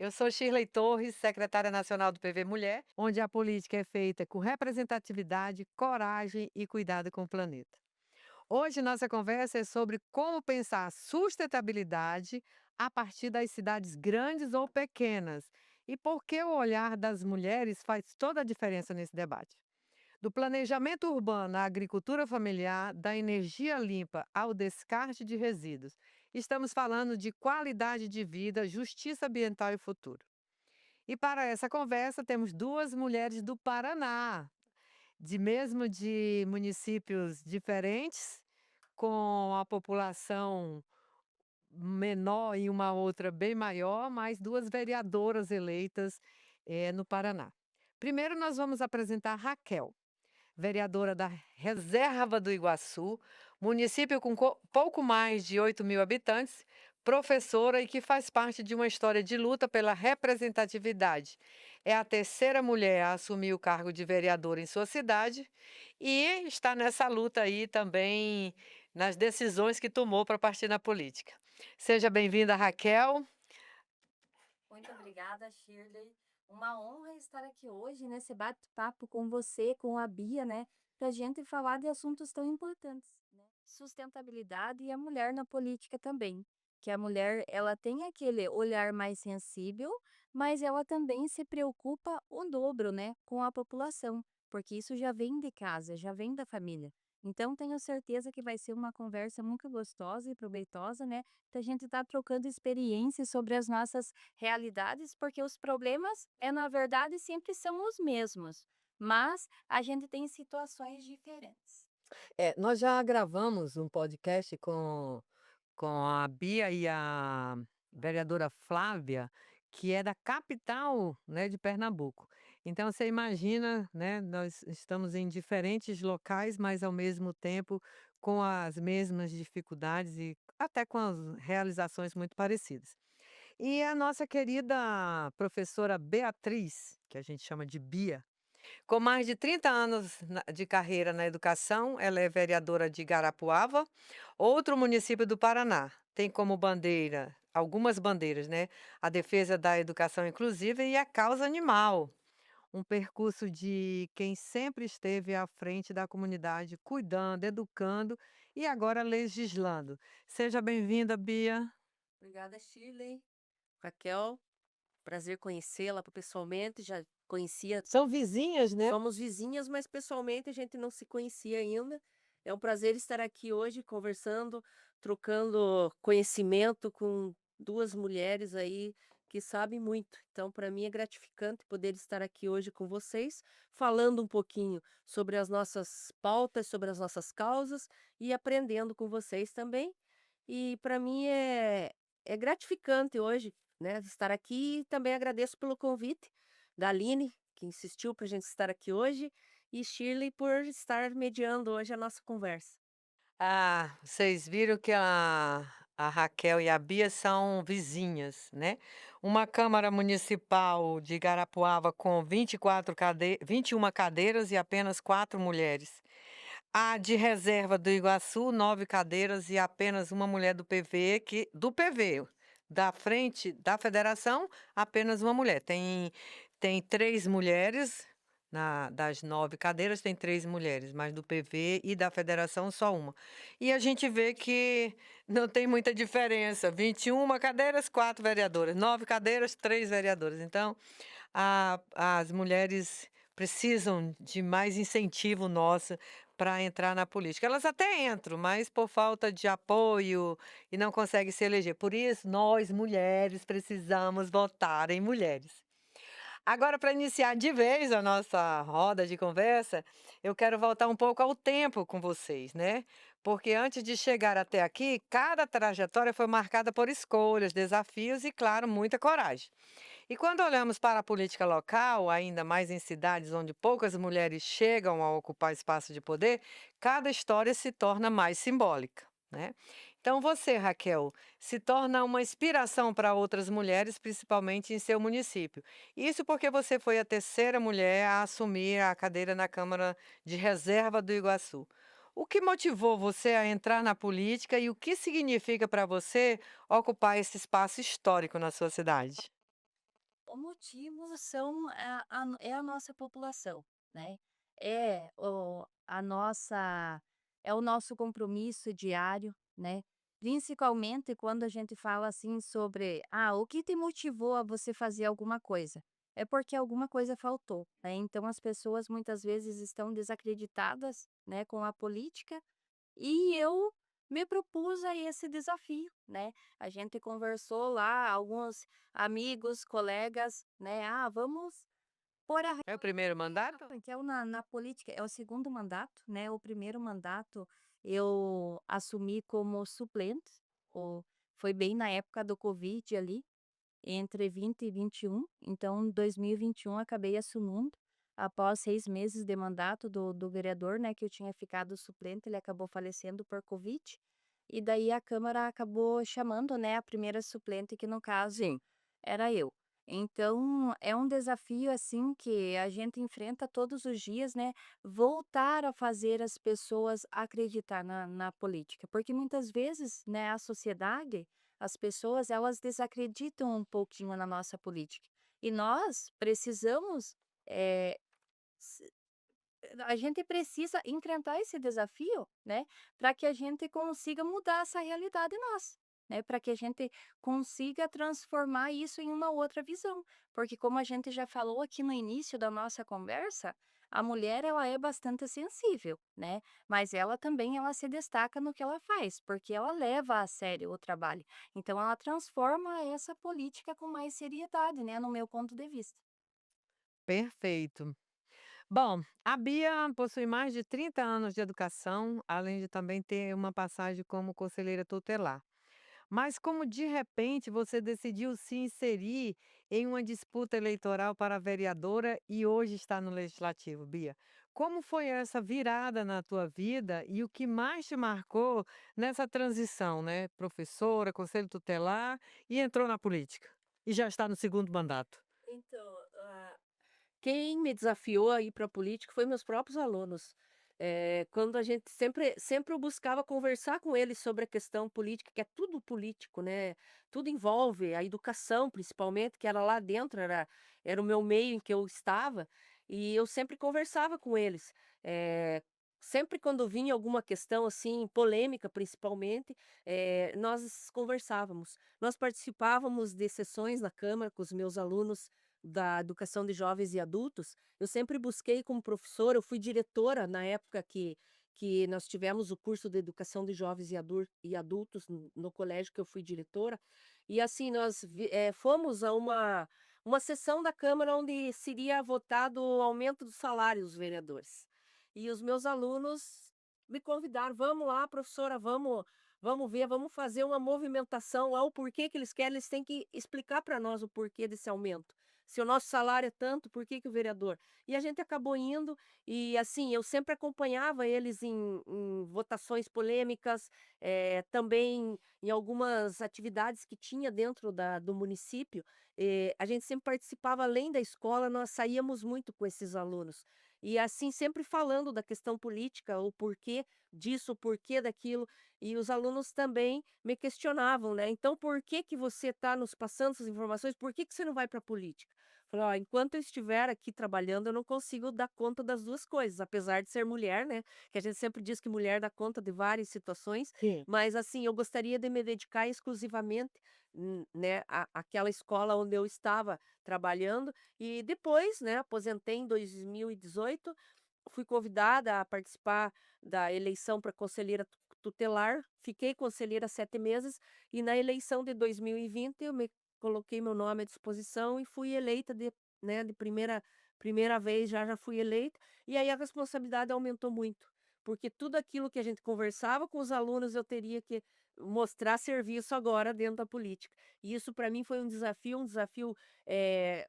Eu sou Shirley Torres, secretária nacional do PV Mulher, onde a política é feita com representatividade, coragem e cuidado com o planeta. Hoje nossa conversa é sobre como pensar a sustentabilidade a partir das cidades grandes ou pequenas e por que o olhar das mulheres faz toda a diferença nesse debate. Do planejamento urbano à agricultura familiar, da energia limpa ao descarte de resíduos, estamos falando de qualidade de vida, justiça ambiental e futuro. E para essa conversa temos duas mulheres do Paraná, de municípios diferentes, com a população menor e uma outra bem maior, mas duas vereadoras eleitas no Paraná. Primeiro nós vamos apresentar Raquel, vereadora da Reserva do Iguaçu, município com pouco mais de 8.000 habitantes, professora e que faz parte de uma história de luta pela representatividade. É a terceira mulher a assumir o cargo de vereadora em sua cidade e está nessa luta aí também nas decisões que tomou para partir na política. Seja bem-vinda, Raquel. Muito obrigada, Shirley. Uma honra estar aqui hoje nesse bate-papo com você, com a Bia, né? Para a gente falar de assuntos tão importantes, né? Sustentabilidade e a mulher na política também. Que a mulher, ela tem aquele olhar mais sensível, mas ela também se preocupa o dobro, né? Com a população, porque isso já vem de casa, já vem da família. Então, tenho certeza que vai ser uma conversa muito gostosa e proveitosa, né? Da gente estar trocando experiências sobre as nossas realidades, porque os problemas, na verdade, sempre são os mesmos, mas a gente tem situações diferentes. Nós já gravamos um podcast com a Bia e a vereadora Flávia, que é da capital, né, de Pernambuco. Então você imagina, né, nós estamos em diferentes locais, mas ao mesmo tempo com as mesmas dificuldades e até com as realizações muito parecidas. E a nossa querida professora Beatriz, que a gente chama de Bia, com mais de 30 anos de carreira na educação, ela é vereadora de Garapuava, outro município do Paraná. Tem como bandeira, algumas bandeiras, né? A defesa da educação inclusiva e a causa animal. Um percurso de quem sempre esteve à frente da comunidade, cuidando, educando e agora legislando. Seja bem-vinda, Bia. Obrigada, Shirley. Raquel, prazer conhecê-la pessoalmente, já conhecia, São vizinhas, né? somos vizinhas, mas pessoalmente a gente não se conhecia ainda. É um prazer estar aqui hoje conversando, trocando conhecimento com duas mulheres aí que sabem muito. Então, para mim é gratificante poder estar aqui hoje com vocês, falando um pouquinho sobre as nossas pautas, sobre as nossas causas e aprendendo com vocês também. E para mim é gratificante hoje, né, estar aqui e também agradeço pelo convite da Aline, que insistiu para a gente estar aqui hoje, e Shirley por estar mediando hoje a nossa conversa. Ah, vocês viram que a Raquel e a Bia são vizinhas, né? Uma Câmara Municipal de Garapuava com 21 cadeiras e apenas 4 mulheres. A de reserva do Iguaçu, 9 cadeiras e apenas uma mulher do PV, da frente da federação, apenas uma mulher. Tem 3 mulheres, das 9 cadeiras tem 3 mulheres, mas do PV e da federação só uma. E a gente vê que não tem muita diferença, 21 cadeiras, 4 vereadoras, 9 cadeiras, 3 vereadoras. Então, as mulheres precisam de mais incentivo nosso para entrar na política. Elas até entram, mas por falta de apoio e não conseguem se eleger. Por isso, nós mulheres precisamos votar em mulheres. Agora, para iniciar de vez a nossa roda de conversa, eu quero voltar um pouco ao tempo com vocês, né? Porque antes de chegar até aqui, cada trajetória foi marcada por escolhas, desafios e, claro, muita coragem. E quando olhamos para a política local, ainda mais em cidades onde poucas mulheres chegam a ocupar espaço de poder, cada história se torna mais simbólica, né? Então você, Raquel, se torna uma inspiração para outras mulheres, principalmente em seu município. Isso porque você foi a terceira mulher a assumir a cadeira na Câmara de Reserva do Iguaçu. O que motivou você a entrar na política e o que significa para você ocupar esse espaço histórico na sua cidade? O motivo são é a nossa população, né. É a nossa é o nosso compromisso diário, né, principalmente quando a gente fala, assim, sobre: "Ah, o que te motivou a você fazer alguma coisa?". É porque alguma coisa faltou, né, então as pessoas muitas vezes estão desacreditadas, né, com a política e eu me propus a esse desafio, né. A gente conversou lá, alguns amigos, colegas, né: "Ah, vamos pôr a É o primeiro mandato? que é o na política é o segundo mandato, né, o primeiro mandato eu assumi como suplente, o foi bem na época do covid ali, entre 20 e 21, então em 2021 acabei assumindo, após 6 meses de mandato do vereador, né, que eu tinha ficado suplente, ele acabou falecendo por covid, e daí a Câmara acabou chamando, né, a primeira suplente que no caso Sim. era eu. Então, é um desafio, assim, que a gente enfrenta todos os dias, né, voltar a fazer as pessoas acreditar na política, porque muitas vezes, né, a sociedade, as pessoas, elas desacreditam um pouquinho na nossa política. E nós precisamos, eh, a gente precisa enfrentar esse desafio, né, para que a gente consiga mudar essa realidade nossa, né, para que a gente consiga transformar isso em uma outra visão, porque como a gente já falou aqui no início da nossa conversa, a mulher ela é bastante sensível, né, mas ela também ela se destaca no que ela faz, porque ela leva a sério o trabalho. Então ela transforma essa política com mais seriedade, né, no meu ponto de vista. Perfeito. Bom, a Bia possui mais de 30 anos de educação, além de também ter uma passagem como conselheira tutelar. Mas como de repente você decidiu se inserir em uma disputa eleitoral para vereadora e hoje está no legislativo, Bia? Como foi essa virada na tua vida e o que mais te marcou nessa transição, né? Professora, conselho tutelar e entrou na política. E já está no segundo mandato. Então, quem me desafiou a ir para a política foi meus próprios alunos. Quando a gente sempre eu buscava conversar com eles sobre a questão política, que é tudo político, né, tudo envolve a educação principalmente, que era lá dentro, era o meu meio em que eu estava, e eu sempre conversava com eles. Sempre quando vinha alguma questão, assim, polêmica principalmente, nós conversávamos. Nós participávamos de sessões na Câmara com os meus alunos da educação de jovens e adultos, eu sempre busquei como professora, eu fui diretora na época que nós tivemos o curso de educação de jovens e adultos no colégio que eu fui diretora, e assim nós fomos a uma sessão da Câmara onde seria votado o aumento do salário dos vereadores. E os meus alunos me convidaram: "Vamos lá professora, vamos ver, vamos fazer uma movimentação lá, o porquê que eles querem, eles têm que explicar para nós o porquê desse aumento. Se o nosso salário é tanto, por que que o vereador?". E a gente acabou indo e, assim, eu sempre acompanhava eles em votações polêmicas, também em algumas atividades que tinha dentro do município, a gente sempre participava além da escola, nós saíamos muito com esses alunos. E, assim, sempre falando da questão política, o porquê disso, o porquê daquilo, e os alunos também me questionavam, né: "Então por que que você está nos passando essas informações, por que que você não vai para a política?". Falei: "Ó, enquanto eu estiver aqui trabalhando, eu não consigo dar conta das 2 coisas", apesar de ser mulher, né, que a gente sempre diz que mulher dá conta de várias situações, Sim. mas assim, eu gostaria de me dedicar exclusivamente, né, àquela escola onde eu estava trabalhando, e depois, né, aposentei em 2018, fui convidada a participar da eleição para conselheira tutelar, fiquei conselheira 7 meses, e na eleição de 2020 eu me coloquei meu nome à disposição e fui eleita né, de primeira vez já fui eleita, e aí a responsabilidade aumentou muito, porque tudo aquilo que a gente conversava com os alunos eu teria que mostrar serviço agora dentro da política. E isso para mim foi um desafio, eh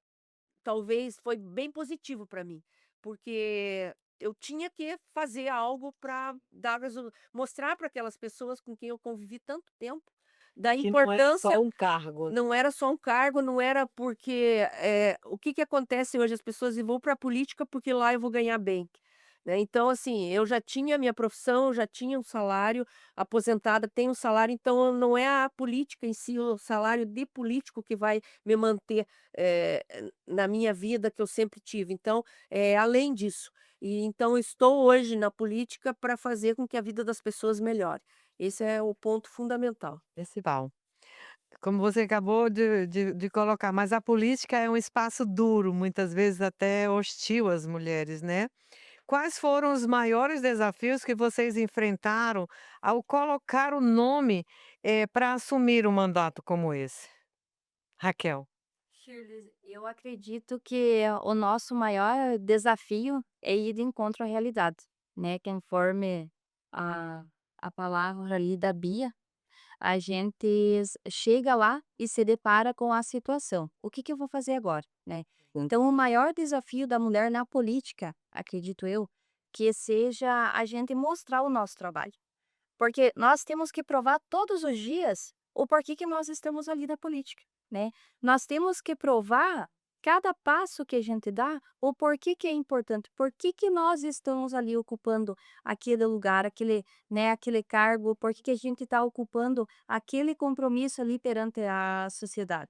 talvez foi bem positivo para mim, porque eu tinha que fazer algo para dar mostrar para aquelas pessoas com quem eu convivi tanto tempo, da Que não é importância. só um cargo. Não era só um cargo, não era porque, o que que acontece hoje, as pessoas vão para a política porque lá eu vou ganhar bem. né. Então, assim, eu já tinha a minha profissão, já tinha um salário, aposentada, tenho um salário, então não é a política em si, o salário de político que vai me manter, na minha vida que eu sempre tive. Então, além disso. E então eu estou hoje na política para fazer com que a vida das pessoas melhore. Esse é o ponto fundamental. Principal. Como você acabou de colocar, mas a política é um espaço duro, muitas vezes até hostil às mulheres, né. Quais foram os maiores desafios que vocês enfrentaram ao colocar o nome, para assumir um mandato como esse? Raquel. Shirley, eu acredito que o nosso maior desafio é ir de encontro à realidade, né? Conforme a, a palavra ali da Bia, a gente chega lá e se depara com a situação. O que que eu vou fazer agora, né? Então, o maior desafio da mulher na política, acredito eu, que seja a gente mostrar o nosso trabalho. Porque nós temos que provar todos os dias o porquê que nós estamos ali na política, né. Nós temos que provar cada passo que a gente dá, o porquê que é importante, porquê que nós estamos ali ocupando aquele lugar, aquele, né, aquele cargo, porquê que a gente está ocupando aquele compromisso ali perante a sociedade.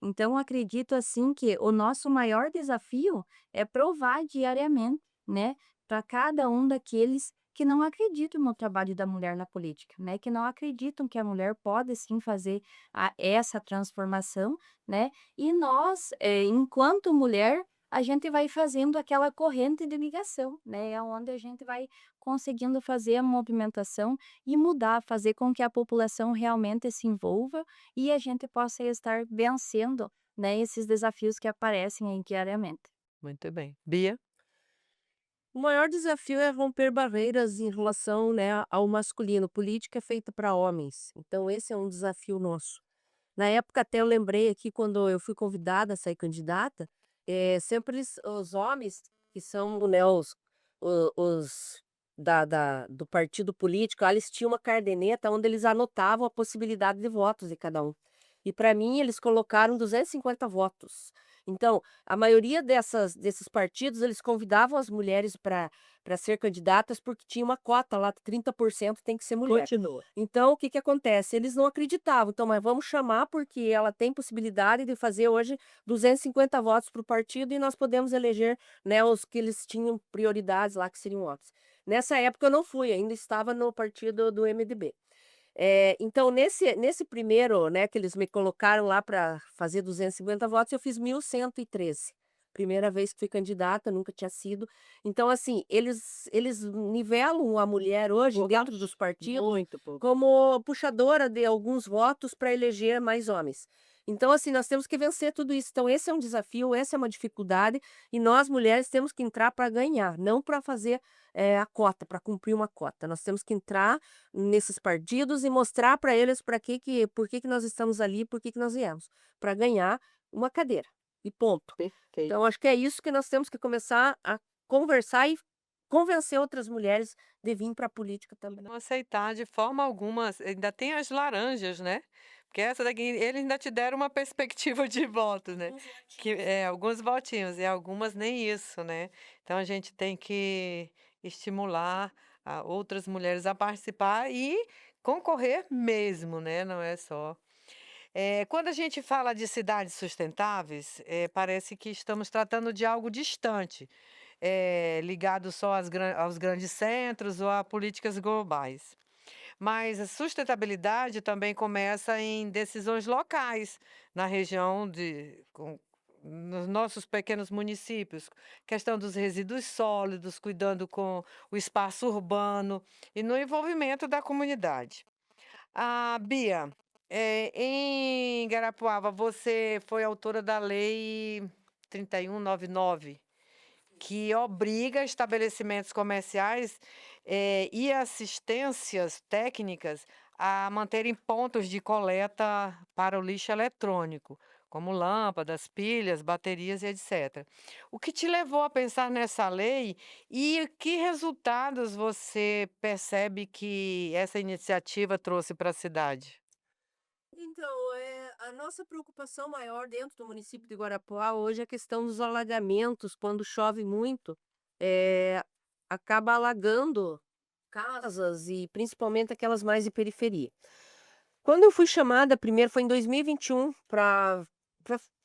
Então acredito, assim, que o nosso maior desafio é provar diariamente, né, para cada um daqueles que não acreditam no trabalho da mulher na política, né, que não acreditam que a mulher pode sim fazer essa transformação, né, e nós, enquanto mulher, a gente vai fazendo aquela corrente de ligação, né, é onde a gente vai conseguindo fazer a movimentação e mudar, fazer com que a população realmente se envolva e a gente possa estar vencendo, né, esses desafios que aparecem aí diariamente. Muito bem. Bia? O maior desafio é romper barreiras em relação, né, ao masculino. Política é feita para homens, então esse é um desafio nosso. Na época até eu lembrei aqui quando eu fui convidada a sair candidata, sempre os homens que são, né, os do partido político, eles tinham uma caderneta onde eles anotavam a possibilidade de votos de cada um. E para mim eles colocaram 250 votos. Então, a maioria desses partidos, eles convidavam as mulheres para ser candidatas, porque tinha uma cota lá, 30% tem que ser mulher. Continua. Então, o que que acontece? Eles não acreditavam, então, mas vamos chamar, porque ela tem possibilidade de fazer hoje 250 votos para o partido e nós podemos eleger, né, os que eles tinham prioridades lá, que seriam votos. Nessa época eu não fui, ainda estava no partido do MDB. Então nesse primeiro, né, que eles me colocaram lá para fazer 250 votos, eu fiz 1.113. Primeira vez que fui candidata, nunca tinha sido. Então, assim, eles nivelam a mulher hoje dentro dos partidos Muito pouco. como puxadora de alguns votos para eleger mais homens. Então, assim, nós temos que vencer tudo isso. Então esse é um desafio, essa é uma dificuldade, e nós mulheres temos que entrar para ganhar, não para fazer, a cota, para cumprir uma cota. Nós temos que entrar nesses partidos e mostrar para eles por que que nós estamos ali, por que que nós viemos, para ganhar uma cadeira, e ponto. Perfeito. Então acho que é isso que nós temos que começar a conversar e convencer outras mulheres de vir para a política também. Não aceitar de forma alguma, ainda tem as laranjas, né, porque essa daqui eles ainda te deram uma perspectiva de voto, né, Alguns que votinhos. alguns votinhos e algumas nem isso, né. Então a gente tem que estimular a outras mulheres a participar e concorrer mesmo, né, não é só quando a gente fala de cidades sustentáveis, parece que estamos tratando de algo distante, ligado só aos grandes centros ou a políticas globais. Mas a sustentabilidade também começa em decisões locais, na região nos nossos pequenos municípios, questão dos resíduos sólidos, cuidando com o espaço urbano e no envolvimento da comunidade. Bia, em Guarapuava, você foi autora da Lei 3199, que obriga estabelecimentos comerciais, e assistências técnicas a manterem pontos de coleta para o lixo eletrônico, como lâmpadas, pilhas, baterias e etc. O que te levou a pensar nessa lei e que resultados você percebe que essa iniciativa trouxe para a cidade? Então, a nossa preocupação maior dentro do município de Guarapuá hoje é a questão dos alagamentos, quando chove muito, eh, acaba alagando casas e principalmente aquelas mais de periferia. Quando eu fui chamada primeiro foi em 2021 para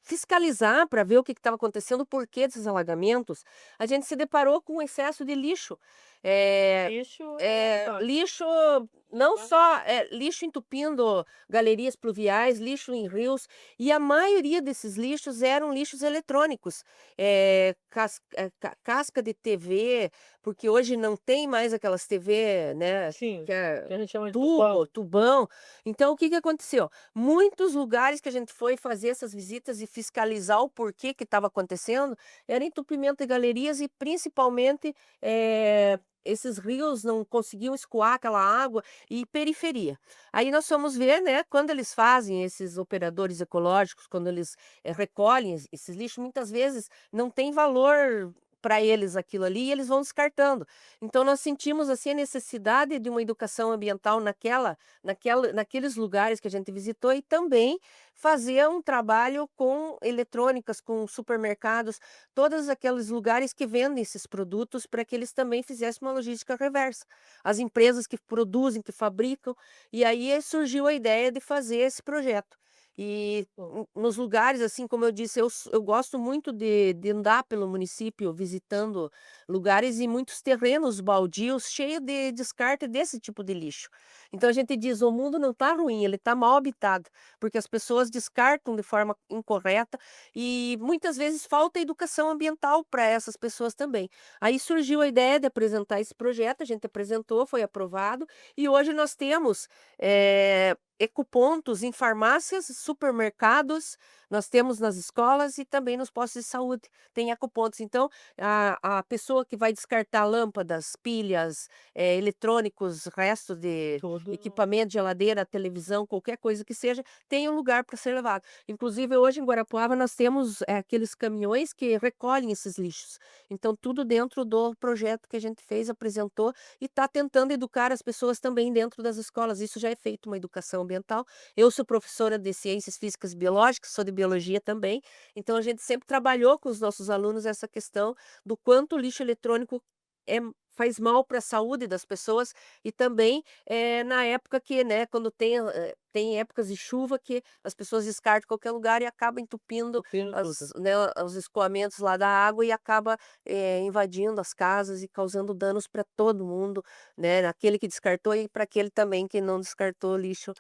fiscalizar, para ver o que estava acontecendo, o porquê desses alagamentos, a gente se deparou com um excesso de lixo. Eh Lixo eletrônico. Lixo não só lixo entupindo galerias pluviais, lixo em rios, e a maioria desses lixos eram lixos eletrônicos. Casca de TV, porque hoje não tem mais aquelas TV, né, Sim, que é que a gente chama de tubo, tubão. tubão. Então o que que aconteceu? Muitos lugares que a gente foi fazer essas visitas e fiscalizar o porquê que estava acontecendo, era entupimento de galerias e principalmente, esses rios não conseguiam escoar aquela água e periferia. Aí nós fomos ver, né, quando eles fazem esses operadores ecológicos, quando eles, recolhem esses lixos, muitas vezes não tem valor para eles aquilo ali e eles vão descartando. Então nós sentimos, assim, a necessidade de uma educação ambiental naqueles lugares que a gente visitou e também fazer um trabalho com eletrônicas, com supermercados, todos aqueles lugares que vendem esses produtos para que eles também fizessem uma logística reversa. As empresas que produzem, que fabricam, e aí surgiu a ideia de fazer esse projeto. E nos lugares, assim como eu disse, eu gosto muito de andar pelo município visitando lugares e muitos terrenos baldios cheios de descarte desse tipo de lixo. Então a gente diz: o mundo não está ruim, ele está mal habitado, porque as pessoas descartam de forma incorreta e muitas vezes falta educação ambiental para essas pessoas também. Aí surgiu a ideia de apresentar esse projeto, a gente apresentou, foi aprovado e hoje nós temos ecopontos em farmácias, supermercados, nós temos nas escolas e também nos postos de saúde, tem ecopontos. Então, a pessoa que vai descartar lâmpadas, pilhas, eletrônicos, resto de Tudo equipamento, geladeira, televisão, qualquer coisa que seja, tem um lugar para ser levado. Inclusive, hoje em Guarapuava, nós temos, aqueles caminhões que recolhem esses lixos. Então, tudo dentro do projeto que a gente fez, apresentou e está tentando educar as pessoas também dentro das escolas. Isso já é feito uma educação ambiental. Eu sou professora de ciências físicas e biológicas, sou de biologia também, então a gente sempre trabalhou com os nossos alunos essa questão do quanto o lixo eletrônico faz mal para a saúde das pessoas e também, na época que, né, quando tem épocas de chuva que as pessoas descartam em qualquer lugar e acaba entupindo entupindo tudo. né, os escoamentos lá da água e acaba, invadindo as casas e causando danos para todo mundo, né, aquele que descartou e para aquele também que não descartou lixo.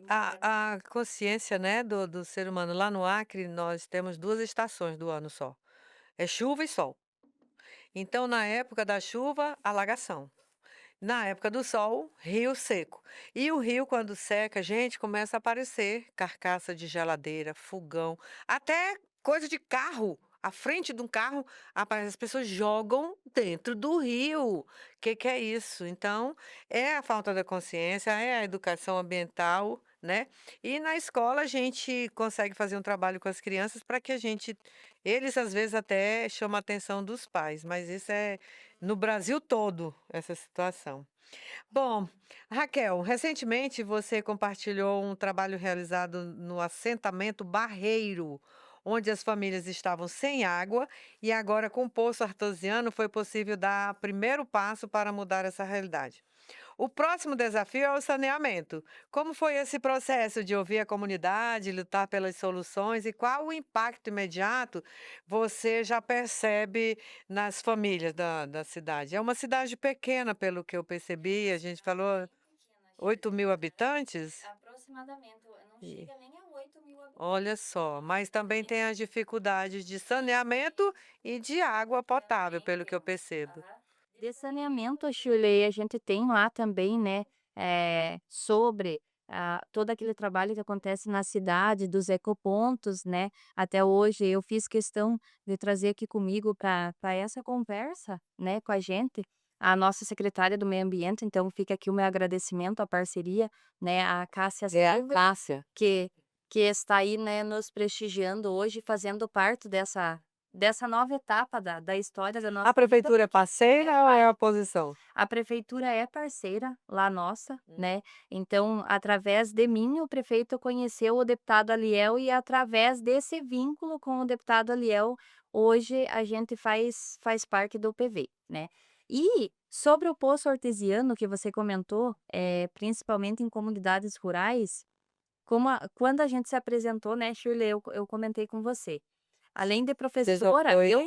A consciência, né, do ser humano lá no Acre, nós temos 2 estações do ano só, é chuva e sol. Então, na época da chuva, alagação. Na época do sol, rio seco. E o rio, quando seca, gente, começa a aparecer carcaça de geladeira, fogão, até coisa de carro. À frente de um carro, as pessoas jogam dentro do rio. Que é isso? Então, é a falta da consciência, é a educação ambiental, né? E na escola a gente consegue fazer um trabalho com as crianças para que a gente. Eles às vezes até chamam a atenção dos pais, mas isso é no Brasil todo, essa situação. Bom, Raquel, recentemente você compartilhou um trabalho realizado no assentamento Barreiro, onde as famílias estavam sem água e agora com o poço artesiano foi possível dar primeiro passo para mudar essa realidade. O próximo desafio é o saneamento. Como foi esse processo de ouvir a comunidade, lutar pelas soluções e qual o impacto imediato você já percebe nas famílias da cidade? É uma cidade pequena, pelo que eu percebi, a gente falou Pequena, 8.000 habitantes? aproximadamente, não E- chega nem a 8.000 habitantes. Olha só, mas também tem as dificuldades de saneamento e de água potável, Também pelo que eu temos. percebo. Aham. De saneamento, Shirley, a gente tem lá também, né, sobre todo aquele trabalho que acontece na cidade, dos ecopontos, né? Até hoje eu fiz questão de trazer aqui comigo para essa conversa, né, com a gente, a nossa secretária do Meio Ambiente. Então fica aqui o meu agradecimento à parceria, né, a Cássia É a Silva, Cássia. que que está aí, né, nos prestigiando hoje, fazendo parte dessa nova etapa da história da A nossa vida. prefeitura é parceira ou é a oposição? A prefeitura é parceira lá nossa, Hum. né, então através de mim o prefeito conheceu o deputado Aliel e através desse vínculo com o deputado Aliel, hoje a gente faz parte do PV, né. E Sobre o poço artesiano que você comentou, principalmente em comunidades rurais, quando a gente se apresentou, né, Shirley, eu comentei com você. Além de Você já professora, foi eu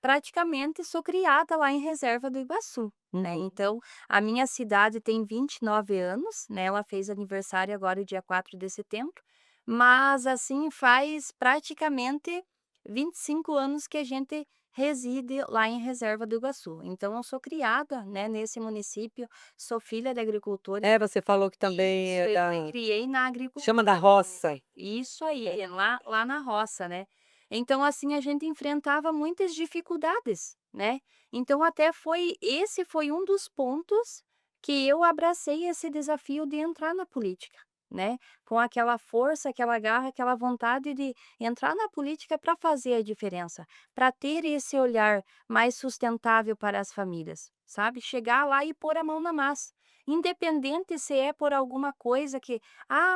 praticamente sou criada lá em Reserva do Iguaçu, né? Então, a minha cidade tem 29 anos, né? Ela fez aniversário agora, dia 4 de setembro, mas assim faz praticamente 25 anos que a gente reside lá em Reserva do Iguaçu. Então, eu sou criada, né, nesse município, sou filha de agricultores. você falou que também Isso, é eu me da criei na chama da agricultura. roça. Isso aí, é lá na roça, né. Então, assim, a gente enfrentava muitas dificuldades, né. Então até esse foi um dos pontos que eu abracei esse desafio de entrar na política, né, com aquela força, aquela garra, aquela vontade de entrar na política para fazer a diferença, para ter esse olhar mais sustentável para as famílias, sabe. Chegar lá e pôr a mão na massa, independente se é por alguma coisa que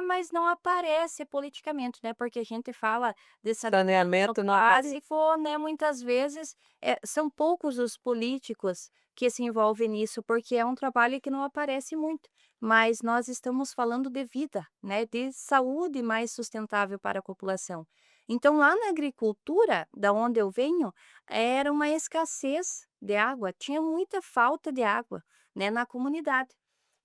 mas não aparece politicamente, né, porque a gente fala de saneamento Saneamento não aparece. básico, né, muitas vezes, são poucos os políticos que se envolvem nisso, porque é um trabalho que não aparece muito, mas nós estamos falando de vida, né, de saúde mais sustentável para a população. Então lá na agricultura, da onde eu venho, era uma escassez de água, tinha muita falta de água, né, na comunidade.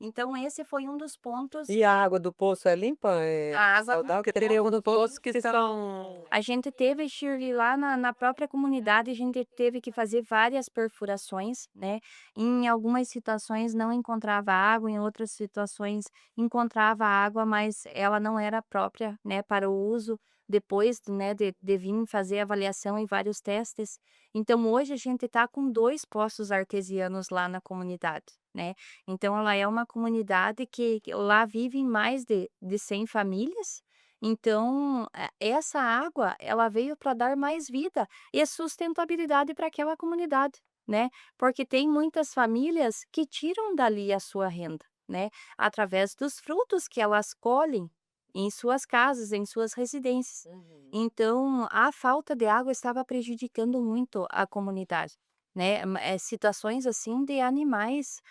Então esse foi um dos pontos. E a água do poço é limpa? É A água saudável? Porque tem alguns poços que são A gente teve, Shirley, lá na própria comunidade, a gente teve que fazer várias perfurações, né? Em algumas situações não encontrava água, em outras situações encontrava água, mas ela não era própria, né, para o uso depois, né, de vir fazer avaliação em vários testes. Então, hoje a gente está com 2 poços artesianos lá na comunidade, né? Então, ela é uma comunidade que lá vivem mais de 100 famílias, então, essa água, ela veio para dar mais vida e sustentabilidade para aquela comunidade, né, porque tem muitas famílias que tiram dali a sua renda, né, através dos frutos que elas colhem em suas casas, em suas residências. Uhum. Então, a falta de água estava prejudicando muito a comunidade, né, situações, assim, de animais,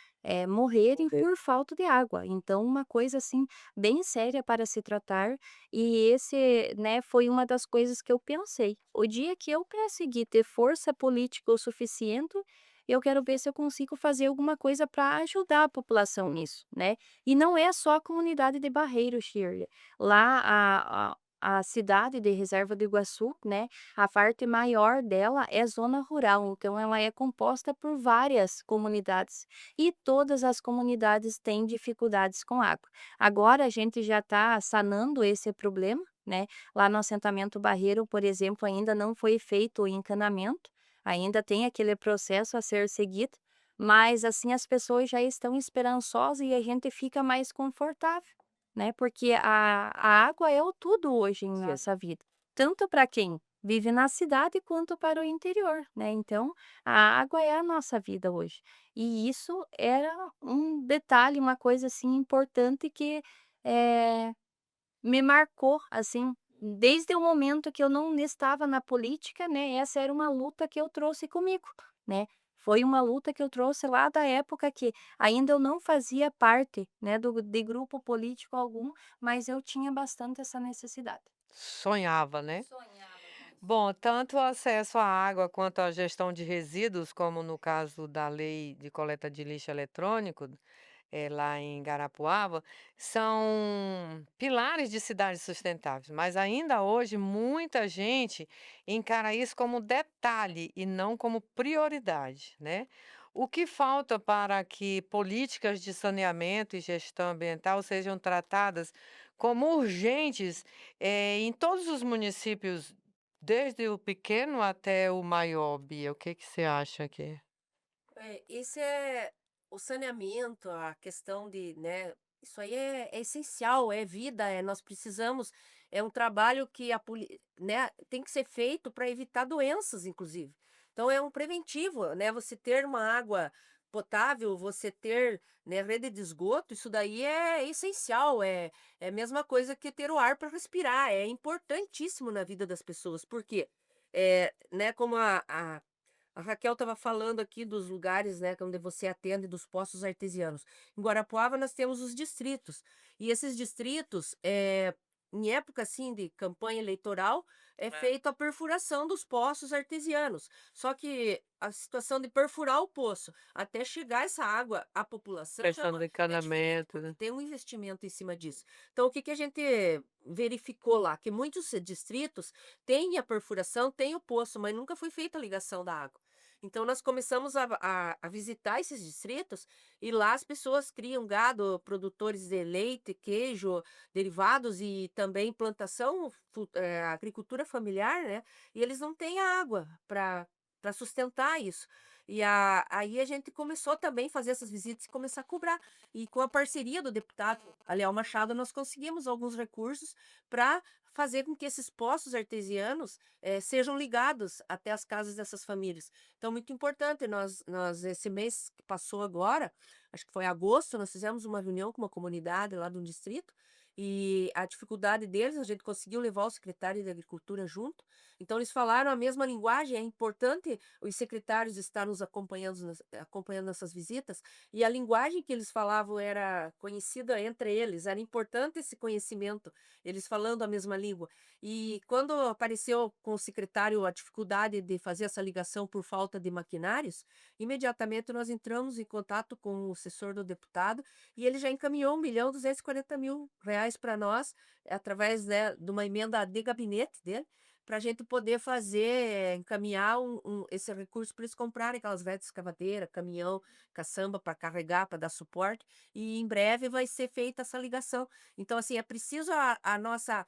morrerem por falta de água, então uma coisa, assim, bem séria para se tratar, e esse, né, foi uma das coisas que eu pensei. O dia que eu conseguir ter força política o suficiente, eu quero ver se eu consigo fazer alguma coisa para ajudar a população nisso, né. E não é só a comunidade de Barreiro, Shirley. Lá a cidade de Reserva do Iguaçu, né, a parte maior dela é zona rural, então ela é composta por várias comunidades, e todas as comunidades têm dificuldades com água. Agora a gente já está sanando esse problema, né, lá no assentamento Barreiro, por exemplo, ainda não foi feito o encanamento, ainda tem aquele processo a ser seguido, mas assim as pessoas já estão esperançosas e a gente fica mais confortável, né, porque a água é o tudo hoje em nossa vida, tanto para quem vive na cidade quanto para o interior, né, então a água é a nossa vida hoje. E isso era um detalhe, uma coisa, assim, importante que, eh, me marcou, assim, desde o momento que eu não estava na política, né, essa era uma luta que eu trouxe comigo, né. Foi uma luta que eu trouxe lá da época que ainda eu não fazia parte, né, de grupo político algum, mas eu tinha bastante essa necessidade. Sonhava, né? Sonhava com isso. Bom, tanto o acesso à água quanto a gestão de resíduos, como no caso da lei de coleta de lixo eletrônico, lá em Garapuava, são pilares de cidades sustentáveis, mas ainda hoje muita gente encara isso como detalhe e não como prioridade, né? O que falta para que políticas de saneamento e gestão ambiental sejam tratadas como urgentes, em todos os municípios, desde o pequeno até o maior, Bia? O que que você acha aqui? Esse é o saneamento, a questão de, né, isso aí é essencial, é vida, nós precisamos, é um trabalho que né, tem que ser feito para evitar doenças, inclusive. Então é um preventivo, né, você ter uma água potável, você ter, né, rede de esgoto, isso daí é essencial, é a mesma coisa que ter o ar para respirar, é importantíssimo na vida das pessoas, porque, né, como A Raquel estava falando aqui dos lugares, né, onde você atende, dos poços artesianos. Em Guarapuava nós temos os distritos, e esses distritos, em época, assim, de campanha eleitoral, é feita a perfuração dos poços artesianos. Só que a situação de perfurar o poço até chegar essa água à população Pressão do é diferente, encanamento, porque né. tem um investimento em cima disso. Então o que que a gente verificou lá? Que muitos distritos têm a perfuração, têm o poço, mas nunca foi feita a ligação da água. Então nós começamos a visitar esses distritos e lá as pessoas criam gado, produtores de leite, queijo, derivados e também plantação, agricultura familiar, né, e eles não têm água para sustentar isso. Aí a gente começou também a fazer essas visitas e começar a cobrar. E com a parceria do deputado Aliel Machado, nós conseguimos alguns recursos para fazer com que esses poços artesianos, sejam ligados até as casas dessas famílias. Então muito importante, nós esse mês que passou agora, acho que foi agosto, nós fizemos uma reunião com uma comunidade lá de um distrito, e a dificuldade deles, a gente conseguiu levar o secretário de Agricultura junto, então eles falaram a mesma linguagem, é importante os secretários estar nos acompanhando nessas visitas, e a linguagem que eles falavam era conhecida entre eles, era importante esse conhecimento, eles falando a mesma língua. E quando apareceu com o secretário a dificuldade de fazer essa ligação por falta de maquinários, imediatamente nós entramos em contato com o assessor do deputado e ele já encaminhou 1.240.000 reais para nós, através, né, de uma emenda de gabinete dele, para a gente poder fazer, encaminhar esse recurso para eles comprarem aquelas velas escavadeira, caminhão, caçamba para carregar, para dar suporte, e em breve vai ser feita essa ligação. Então, assim, é preciso a nossa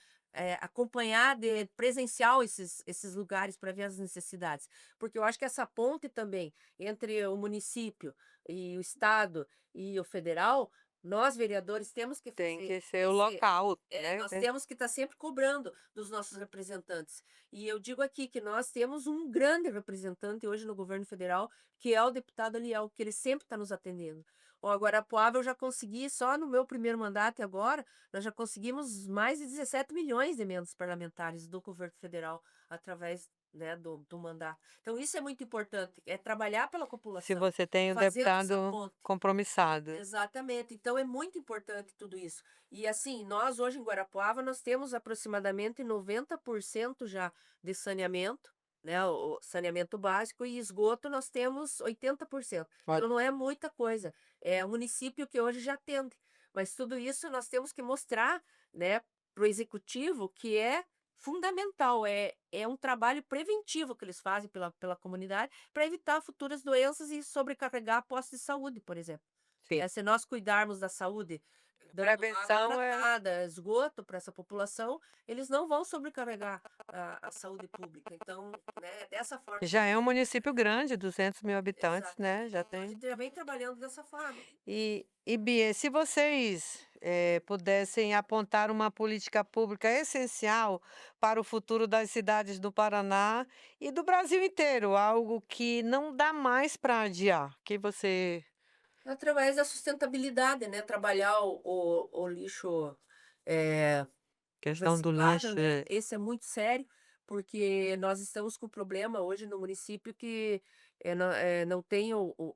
acompanhar de presencial esses lugares para ver as necessidades, porque eu acho que essa ponte também entre o município e o estado e o federal, nós vereadores temos que Tem fazer que ser o local, né. nós temos que estar sempre cobrando dos nossos representantes. E eu digo aqui que nós temos um grande representante hoje no governo federal, que é o deputado Aliel, que ele sempre está nos atendendo. Ó, Guarapuava eu já consegui, só no meu primeiro mandato e agora, nós já conseguimos mais de 17 milhões de emendas parlamentares do governo federal através, né, do mandato. Então isso é muito importante, é trabalhar pela Se população, você tem um fazendo essa deputado ponte. compromissado. Exatamente, então é muito importante tudo isso. E assim, nós hoje em Guarapuava, nós temos aproximadamente 90% já de saneamento, né, o saneamento básico, e esgoto nós temos 80%. Olha, Então não é muita coisa, é um município que hoje já atende, mas tudo isso nós temos que mostrar, né, para o executivo que é fundamental, é um trabalho preventivo que eles fazem pela comunidade para evitar futuras doenças e sobrecarregar postos de saúde, por exemplo. sim. Se nós cuidarmos da saúde, dando água Prevenção é tratada, esgoto para essa população, eles não vão sobrecarregar a saúde pública. Então, né, dessa forma que a já é um gente município grande, 200.000 habitantes, né, exatamente. já Então a tem. gente já vem trabalhando dessa forma. E Bia, se vocês, pudessem apontar uma política pública essencial para o futuro das cidades do Paraná e do Brasil inteiro, algo que não dá mais para adiar, que você Através da sustentabilidade, né, trabalhar o lixo, eh questão do reciclável, lanche né, esse é muito sério, porque nós estamos com problema hoje no município que, não tem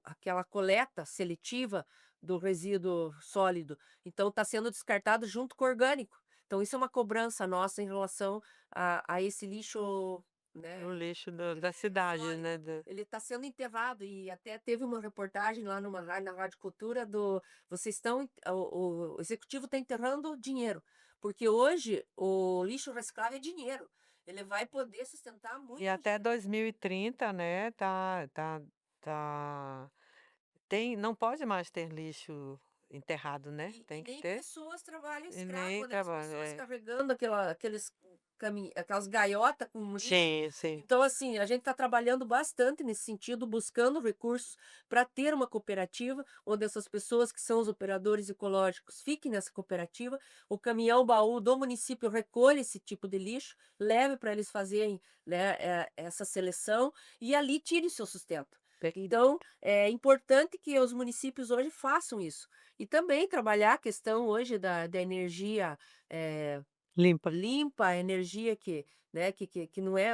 aquela coleta seletiva do resíduo sólido, então está sendo descartado junto com o orgânico. Então isso é uma cobrança nossa em relação a esse lixo, o né, lixo da cidade, sólido. né, da Ele está sendo enterrado e até teve uma reportagem lá numa rádio, na Rádio Cultura do vocês estão o executivo está enterrando dinheiro, porque hoje o lixo reciclável é dinheiro, ele vai poder sustentar e muita até gente. 2030, né, tá tem não pode mais ter lixo enterrado, né, E tem que nem ter pessoas trabalham e escravo, nem né, as trabalho, pessoas é. carregando aquelas gaiotas com lixo. Sim, sim. Então, assim, a gente está trabalhando bastante nesse sentido, buscando recursos para ter uma cooperativa, onde essas pessoas que são os operadores ecológicos fiquem nessa cooperativa, o caminhão baú do município recolhe esse tipo de lixo, leve para eles fazerem, né, essa seleção e ali tire o seu sustento. Então, é importante que os municípios hoje façam isso. E também trabalhar a questão hoje da energia, eh, Limpa. limpa, a energia que né, que não é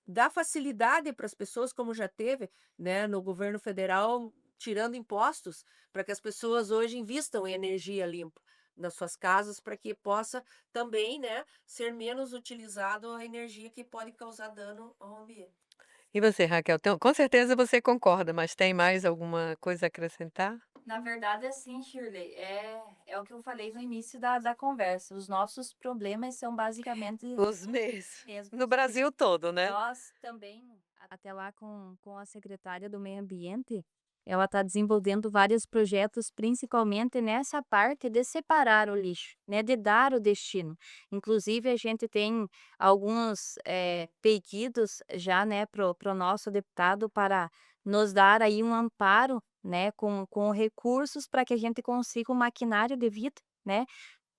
dá facilidade para as pessoas, como já teve, né, no governo federal, tirando impostos, para que as pessoas hoje invistam em energia limpa nas suas casas, para que possa também, né, ser menos utilizado a energia que pode causar dano ao ambiente. E você, Raquel, com certeza você concorda, mas tem mais alguma coisa a acrescentar? Na verdade, assim, Shirley, é o que eu falei no início da conversa. Os nossos problemas são basicamente Os os mesmos. No mesmos. Brasil todo, né? Nós também, até lá com a secretária do Meio Ambiente, ela está desenvolvendo vários projetos, principalmente nessa parte de separar o lixo, né, de dar o destino. Inclusive, a gente tem alguns pedidos já, né, pro nosso deputado para nos dar aí um amparo, né, com recursos para que a gente consiga o maquinário devido, né,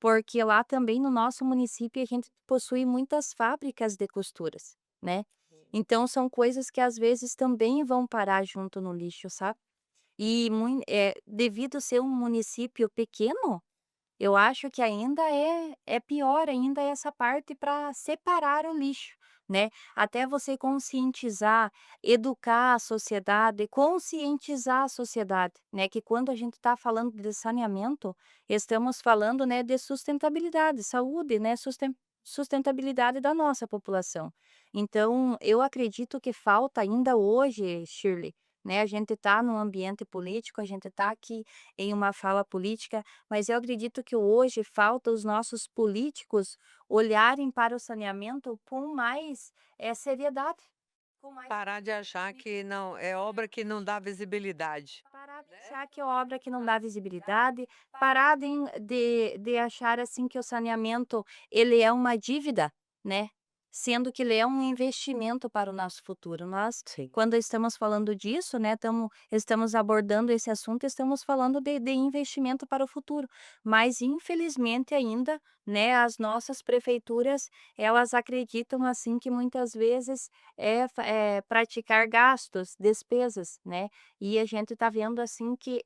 porque lá também no nosso município a gente possui muitas fábricas de costuras, né. Então são coisas que às vezes também vão parar junto no lixo, sabe. E devido ser um município pequeno, eu acho que ainda é pior ainda essa parte para separar o lixo, né. Até você conscientizar, educar a sociedade, conscientizar a sociedade, né, que quando a gente está falando de saneamento, estamos falando, né, de sustentabilidade, saúde, né, sustentabilidade da nossa população. Então, eu acredito que falta ainda hoje, Shirley, né, a gente está no ambiente político, a gente está aqui em uma fala política, mas eu acredito que hoje falta os nossos políticos olharem para o saneamento com mais, seriedade, com mais Parar de achar que não é obra que não dá visibilidade, parar de né? achar que é obra que não dá visibilidade, parar de achar, assim, que o saneamento ele é uma dívida, né, sendo que ele é um investimento para o nosso futuro. Nós, Sim. quando estamos falando disso, né, estamos abordando esse assunto, estamos falando de investimento para o futuro, mas infelizmente ainda, né, as nossas prefeituras, elas acreditam, assim, que muitas vezes é praticar gastos, despesas, né, e a gente está vendo, assim, que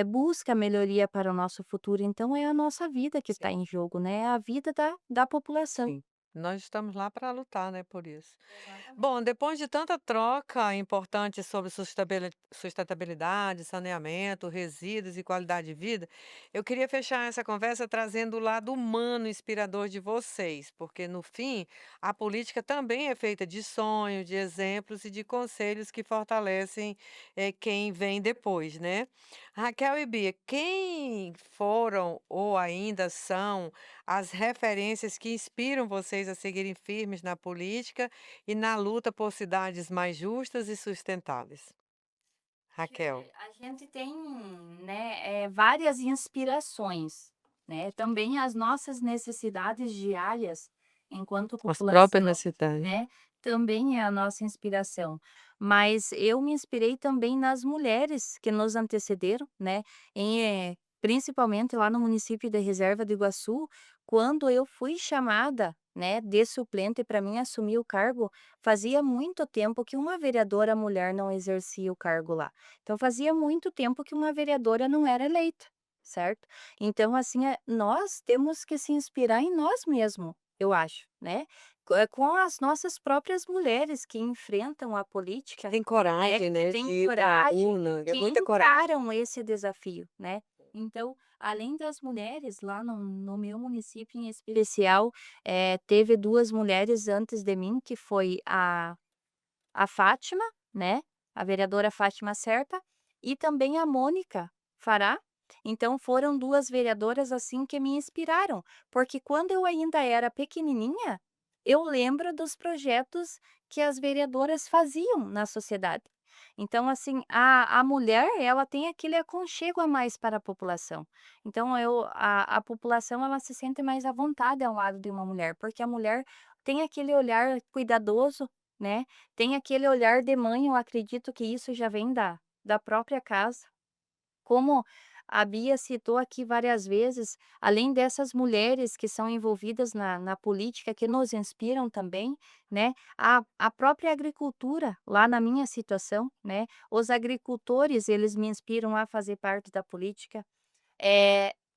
busca melhoria para o nosso futuro, então é a nossa vida que está Sim. em jogo, né, é a vida da população. Sim, nós estamos lá para lutar, né, por isso. Exatamente. Bom, depois de tanta troca importante sobre sustentabilidade, saneamento, resíduos e qualidade de vida, eu queria fechar essa conversa trazendo o lado humano inspirador de vocês, porque no fim, a política também é feita de sonhos, de exemplos e de conselhos que fortalecem quem vem depois, né? Raquel e Bia, quem foram ou ainda são as referências que inspiram vocês a seguirem firmes na política e na luta por cidades mais justas e sustentáveis. Raquel. Shirley, a gente tem, né, várias inspirações, né, também as nossas necessidades diárias enquanto As próprias população, necessidades. né, também é a nossa inspiração. Mas eu me inspirei também nas mulheres que nos antecederam, né, principalmente lá no município da Reserva do Iguaçu, quando eu fui chamada, né, de suplente para mim assumir o cargo, fazia muito tempo que uma vereadora mulher não exercia o cargo lá. Então fazia muito tempo que uma vereadora não era eleita, certo? Então, assim, nós temos que se inspirar em nós mesmos, eu acho, né? Com as nossas próprias mulheres que enfrentam a política, Tem né? coragem, Que né, têm de ir pra coragem, urna, é que muita coragem. encaram esse desafio, né? Então, além das mulheres, lá no meu município em especial, teve duas mulheres antes de mim, que foi a Fátima, né, a vereadora Fátima Serpa, e também a Mônica Fará. Então foram 2 vereadoras, assim, que me inspiraram, porque quando eu ainda era pequenininha, eu lembro dos projetos que as vereadoras faziam na sociedade. Então, assim, a mulher, ela tem aquele aconchego a mais para a população. Então a população, ela se sente mais à vontade ao lado de uma mulher, porque a mulher tem aquele olhar cuidadoso, né, tem aquele olhar de mãe, eu acredito que isso já vem da própria casa. Como a Bia citou aqui várias vezes, além dessas mulheres que são envolvidas na política, que nos inspiram também, né, a própria agricultura, lá na minha situação, né, os agricultores, eles me inspiram a fazer parte da política.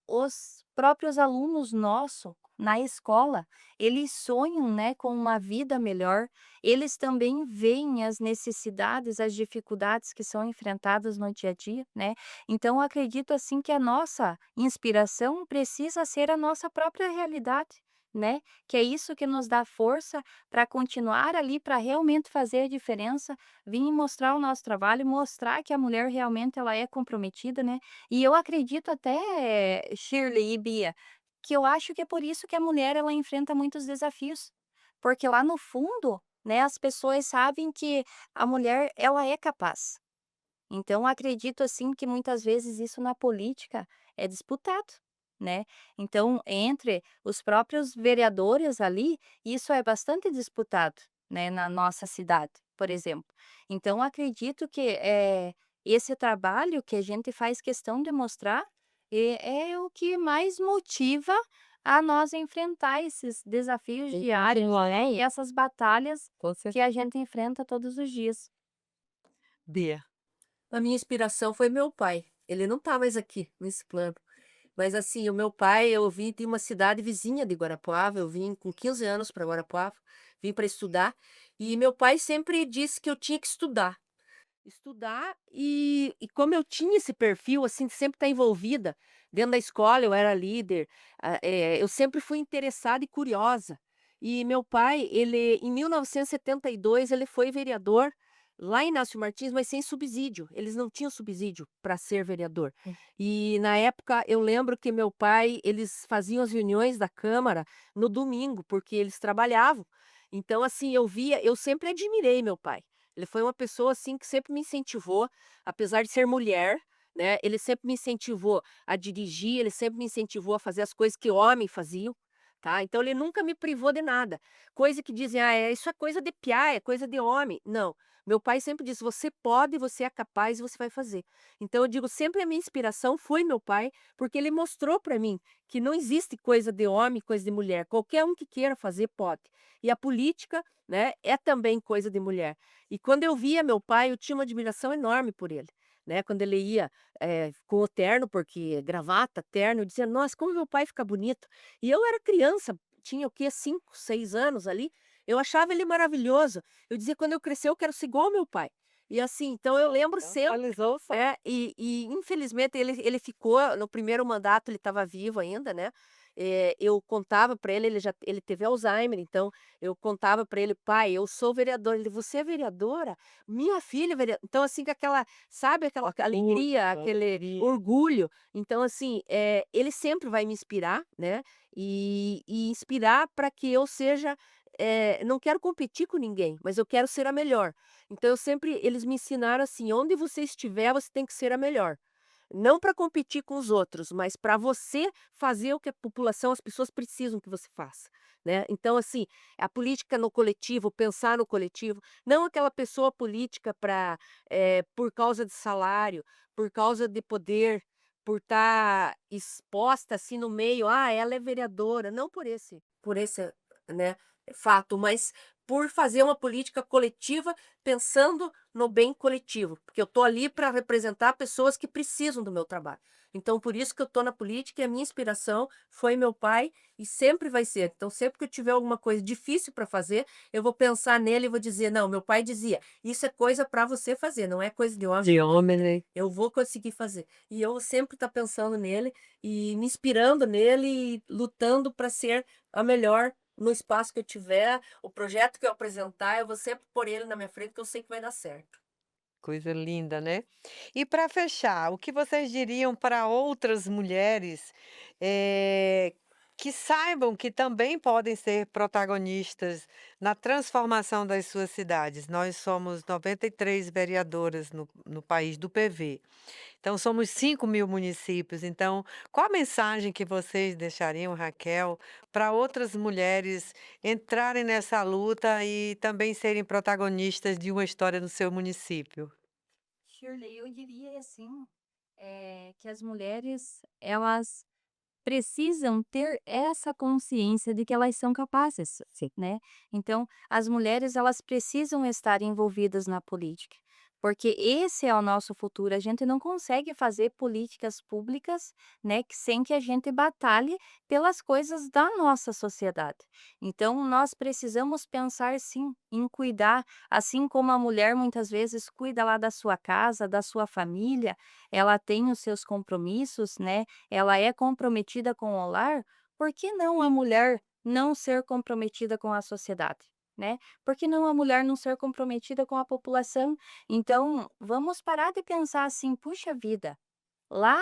Os próprios alunos nosso, na escola, eles sonham, né, com uma vida melhor, eles também veem as necessidades, as dificuldades que são enfrentadas no dia a dia, né. Então eu acredito, assim, que a nossa inspiração precisa ser a nossa própria realidade, né, que é isso que nos dá força para continuar ali, para realmente fazer a diferença, vir mostrar o nosso trabalho, mostrar que a mulher realmente ela é comprometida, né. E eu acredito até, Shirley e Bia, que eu acho que é por isso que a mulher ela enfrenta muitos desafios, porque lá no fundo, né, as pessoas sabem que a mulher ela é capaz. Então acredito, assim, que muitas vezes isso na política é disputado, né. Então entre os próprios vereadores ali, isso é bastante disputado, né, na nossa cidade, por exemplo. Então acredito que, esse trabalho que a gente faz questão de mostrar, é o que mais motiva a nós enfrentar esses desafios diários, né, e essas batalhas Com que certeza. a gente enfrenta todos os dias. Bia. A minha inspiração foi meu pai. Ele não tá mais aqui nesse plano. Mas assim, o meu pai, eu vim de uma cidade vizinha de Guarapuava, eu vim com 15 anos para Guarapuava, vim para estudar, e meu pai sempre disse que eu tinha que estudar. Estudar e como eu tinha esse perfil, assim, de sempre estar envolvida, dentro da escola eu era líder, eu sempre fui interessada e curiosa. E meu pai, ele em 1972 ele foi vereador lá em Inácio Martins, mas sem subsídio, eles não tinham subsídio para ser vereador. E na época eu lembro que meu pai, eles faziam as reuniões da câmara no domingo, porque eles trabalhavam. Então assim, eu sempre admirei meu pai. Ele foi uma pessoa, assim, que sempre me incentivou, apesar de ser mulher, né, ele sempre me incentivou a dirigir, ele sempre me incentivou a fazer as coisas que homem faziam, tá. Então ele nunca me privou de nada. Coisa que dizem: "Ah, isso é coisa de piá, é coisa de homem". Não, meu pai sempre disse: "Você pode, você é capaz e você vai fazer". Então eu digo, sempre a minha inspiração foi meu pai, porque ele mostrou para mim que não existe coisa de homem, coisa de mulher, qualquer um que queira fazer pode. E a política, né, é também coisa de mulher. E quando eu via meu pai, eu tinha uma admiração enorme por ele, né, quando ele ia, com o terno, porque gravata, terno, eu dizia: "Nossa, como meu pai fica bonito". E eu era criança, tinha o quê? 5, 6 anos ali, eu achava ele maravilhoso. Eu dizia: "Quando eu crescer eu quero ser igual ao meu pai". E assim, então eu lembro Então sempre realizou o sonho. e infelizmente ele ficou no primeiro mandato, ele estava vivo ainda, né, eu contava para ele, ele teve Alzheimer, então eu contava para ele: "Pai, eu sou vereador", ele: "Você é vereadora? Minha filha é então assim com aquela, sabe, aquela alegria, aquele Alegria. orgulho. Então assim, ele sempre vai me inspirar, né, e inspirar para que eu seja, não quero competir com ninguém, mas eu quero ser a melhor. Então eu sempre eles me ensinaram assim: "Onde você estiver, você tem que ser a melhor". Não para competir com os outros, mas para você fazer o que a população, as pessoas precisam que você faça, né. Então assim, a política no coletivo, pensar no coletivo, não aquela pessoa política para, por causa de salário, por causa de poder, por estar exposta, assim, no meio, "Ah, ela é vereadora", não por esse, né, fato, mas por fazer uma política coletiva pensando no bem coletivo, porque eu estou ali para representar pessoas que precisam do meu trabalho. Então por isso que eu estou na política e a minha inspiração foi meu pai e sempre vai ser. Então sempre que eu tiver alguma coisa difícil para fazer, eu vou pensar nele e vou dizer: "Não, meu pai dizia: 'Isso é coisa para você fazer, não é coisa de homem', De homem, né. eu vou conseguir fazer". E eu sempre estar pensando nele e me inspirando nele e lutando para ser a melhor no espaço que eu tiver, o projeto que eu apresentar, eu vou sempre pôr ele na minha frente, que eu sei que vai dar certo. Coisa linda, né. E para fechar, o que vocês diriam para outras mulheres, que saibam que também podem ser protagonistas na transformação das suas cidades? Nós somos 93 vereadoras no país do PV. Então somos 5.000 municípios, então qual a mensagem que vocês deixariam, Raquel, para outras mulheres entrarem nessa luta e também serem protagonistas de uma história no seu município? Shirley, eu diria assim, que as mulheres, elas precisam ter essa consciência de que elas são capazes, Sim. né. Então, as mulheres elas precisam estar envolvidas na política, porque esse é o nosso futuro. A gente não consegue fazer políticas públicas, né, sem que a gente batalhe pelas coisas da nossa sociedade. Então, nós precisamos pensar sim em cuidar, assim como a mulher muitas vezes cuida lá da sua casa, da sua família, ela tem os seus compromissos, né? Ela é comprometida com o lar, por que não a mulher não ser comprometida com a sociedade? Né? Por que não a mulher não ser comprometida com a população? Então, vamos parar de pensar assim, puxa vida, lá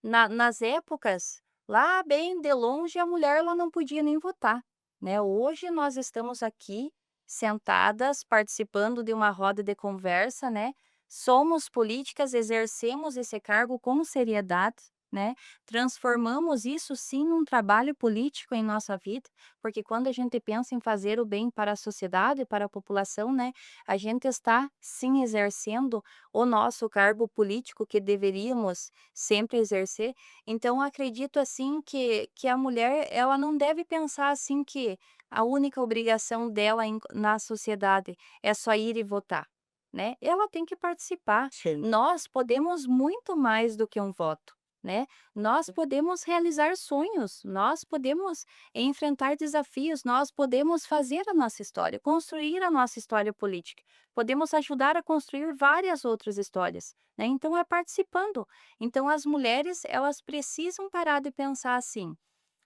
nas épocas, lá bem de longe, a mulher ela não podia nem votar, né? Hoje nós estamos aqui sentadas, participando de uma roda de conversa, né? Somos políticas, exercemos esse cargo com seriedade, né? Transformamos isso sim num trabalho político em nossa vida, porque quando a gente pensa em fazer o bem para a sociedade, para a população, né? A gente está sim exercendo o nosso cargo político que deveríamos sempre exercer. Então acredito assim que a mulher ela não deve pensar assim que a única obrigação dela na sociedade é só ir e votar, né? Ela tem que participar. Sim. Nós podemos muito mais do que um voto. Né? Nós podemos realizar sonhos, nós podemos enfrentar desafios, nós podemos fazer a nossa história, construir a nossa história política, podemos ajudar a construir várias outras histórias, né? Então é participando. Então as mulheres, elas precisam parar de pensar assim: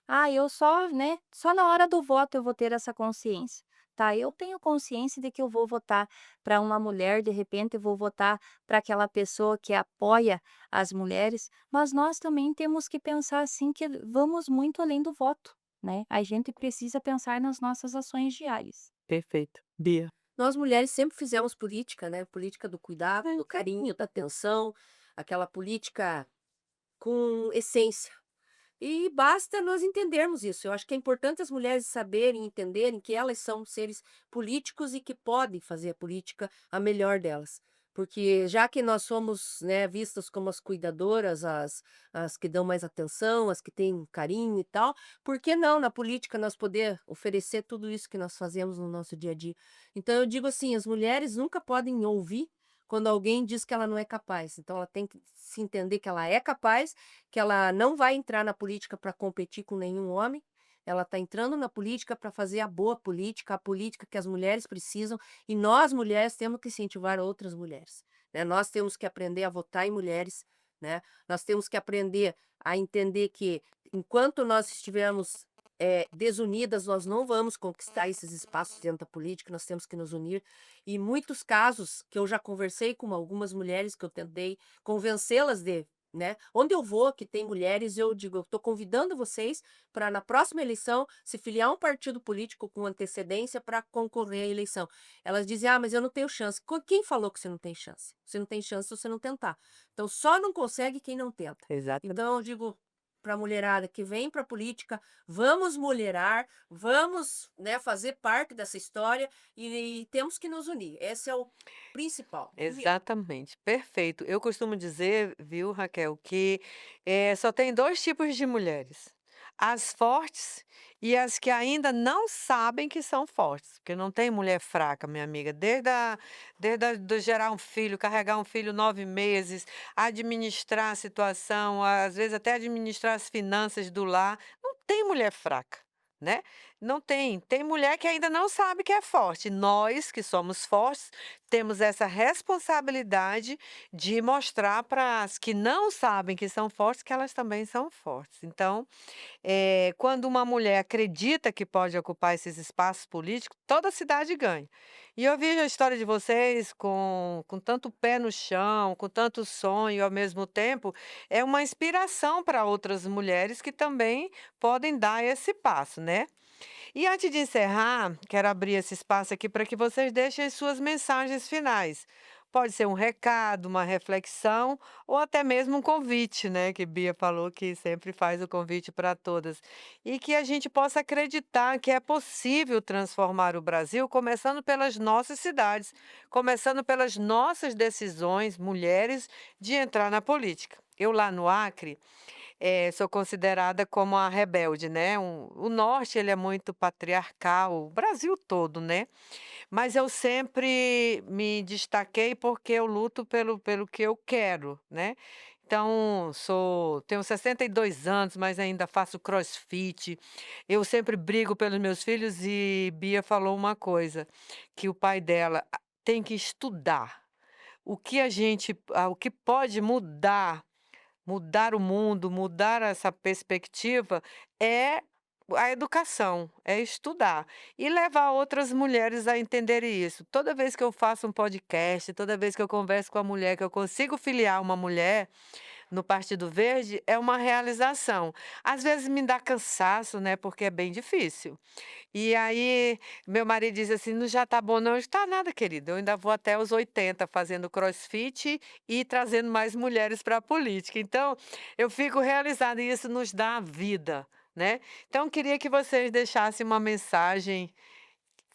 "Ah, eu só, né, só na hora do voto eu vou ter essa consciência". Tá, eu tenho consciência de que eu vou votar para uma mulher, de repente eu vou votar para aquela pessoa que apoia as mulheres, mas nós também temos que pensar assim que vamos muito além do voto, né? A gente precisa pensar nas nossas ações diárias. Perfeito. Bia. Nós mulheres sempre fizemos política, né, política do cuidado, do carinho, da atenção, aquela política com essência. E basta nós entendermos isso. Eu acho que é importante as mulheres saberem, entenderem que elas são seres políticos e que podem fazer a política a melhor delas. Porque já que nós somos, né, vistas como as cuidadoras, as que dão mais atenção, as que têm carinho e tal, por que não na política nós poder oferecer tudo isso que nós fazemos no nosso dia a dia? Então eu digo assim, as mulheres nunca podem ouvir quando alguém diz que ela não é capaz. Então ela tem que se entender que ela é capaz, que ela não vai entrar na política para competir com nenhum homem, ela está entrando na política para fazer a boa política, a política que as mulheres precisam, e nós mulheres temos que incentivar outras mulheres, né? Nós temos que aprender a votar em mulheres, né? Nós temos que aprender a entender que enquanto nós estivermos desunidas, nós não vamos conquistar esses espaços dentro da política, nós temos que nos unir. E muitos casos que eu já conversei com algumas mulheres que eu tentei convencê-las de, né? Onde eu vou, que tem mulheres, eu digo, eu estou convidando vocês para na próxima eleição se filiar a um partido político com antecedência para concorrer à eleição. Elas dizem, ah, mas eu não tenho chance. Quem falou que você não tem chance? Você não tem chance se você não tentar. Então só não consegue quem não tenta. Exato. Então eu digo para a mulherada que vem para a política, vamos mulherar, vamos, né, fazer parte dessa história e temos que nos unir. Esse é o principal. União. Exatamente, perfeito. Eu costumo dizer, viu, Raquel, que, só tem 2 tipos de mulheres: as fortes e as que ainda não sabem que são fortes, porque não tem mulher fraca, minha amiga, desde do gerar um filho, carregar um filho 9 meses, administrar a situação, às vezes até administrar as finanças do lar, não tem mulher fraca, né, não tem. Tem mulher que ainda não sabe que é forte. Nós, que somos fortes, temos essa responsabilidade de mostrar para as que não sabem que são fortes, que elas também são fortes. Então, quando uma mulher acredita que pode ocupar esses espaços políticos, toda a cidade ganha. E eu vejo a história de vocês com tanto pé no chão, com tanto sonho ao mesmo tempo, é uma inspiração para outras mulheres que também podem dar esse passo, né? E antes de encerrar, quero abrir esse espaço aqui para que vocês deixem as suas mensagens finais. Pode ser um recado, uma reflexão ou até mesmo um convite, né? Que Bia falou que sempre faz o convite para todas. E que a gente possa acreditar que é possível transformar o Brasil, começando pelas nossas cidades, começando pelas nossas decisões, mulheres, de entrar na política. Eu lá no Acre. sou considerada como a rebelde, né. O norte ele é muito patriarcal, o Brasil todo, né. Mas eu sempre me destaquei porque eu luto pelo que eu quero, né. Então tenho 62 anos, mas ainda faço crossfit. Eu sempre brigo pelos meus filhos e Bia falou uma coisa, que o pai dela tem que estudar. O que pode mudar o mundo, mudar essa perspectiva, é a educação, é estudar e levar outras mulheres a entenderem isso. Toda vez que eu faço um podcast, toda vez que eu converso com a mulher, que eu consigo filiar uma mulher no Partido Verde, é uma realização. Às vezes me dá cansaço, né, porque é bem difícil. E aí, meu marido diz assim: "Não já tá bom não", eu: "Está nada querido, eu ainda vou até os 80 fazendo crossfit e trazendo mais mulheres para a política". Então, eu fico realizada e isso nos dá vida, né. Então queria que vocês deixassem uma mensagem,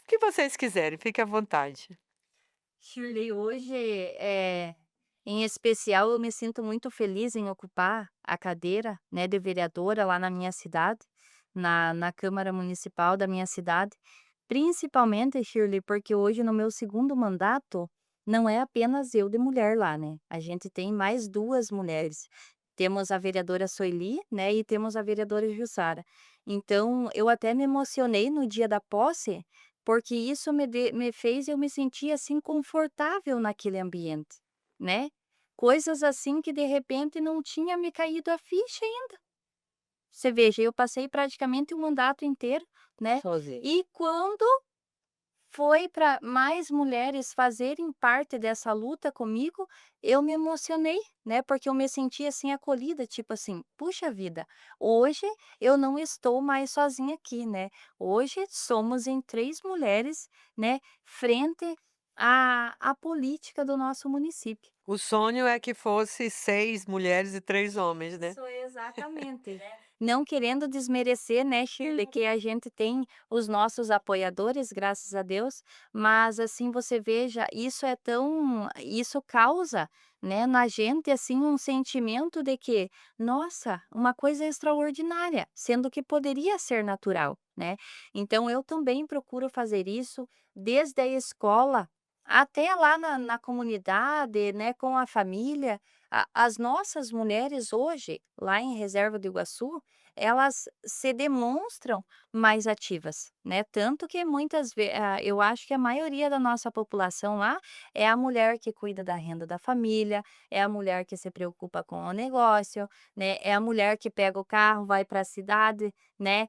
o que vocês quiserem, fique à vontade. Shirley, hoje, em especial, eu me sinto muito feliz em ocupar a cadeira, né, de vereadora lá na minha cidade, na Câmara Municipal da minha cidade. Principalmente, Shirley, porque hoje no meu segundo mandato, não é apenas eu de mulher lá, né? A gente tem mais duas mulheres. Temos a vereadora Soili, né, e temos a vereadora Jussara. Então, eu até me emocionei no dia da posse, porque isso me fez eu me sentir, assim, confortável naquele ambiente, né. Coisas, assim, que de repente não tinha me caído a ficha ainda. Você veja, eu passei praticamente um mandato inteiro, né, Sozinha. e quando foi para mais mulheres fazerem parte dessa luta comigo, eu me emocionei, né, porque eu me senti, assim, acolhida, tipo assim: "Puxa vida, hoje eu não estou mais sozinha aqui, né, hoje somos em 3 mulheres, né, frente à política do nosso município". O sonho é que fosse 6 mulheres e 3 homens, né. Isso, exatamente. Não querendo desmerecer, né, Shirley, que a gente tem os nossos apoiadores, graças a Deus, mas assim, você veja, isso causa, né, na gente, assim, um sentimento de que, nossa, uma coisa extraordinária, sendo que poderia ser natural, né. Então eu também procuro fazer isso desde a escola até lá na comunidade, né, com a família. As nossas mulheres hoje, lá em Reserva do Iguaçu, elas se demonstram mais ativas, né, tanto que eu acho que a maioria da nossa população lá é a mulher que cuida da renda da família, é a mulher que se preocupa com o negócio, né, é a mulher que pega o carro, vai para a cidade, né,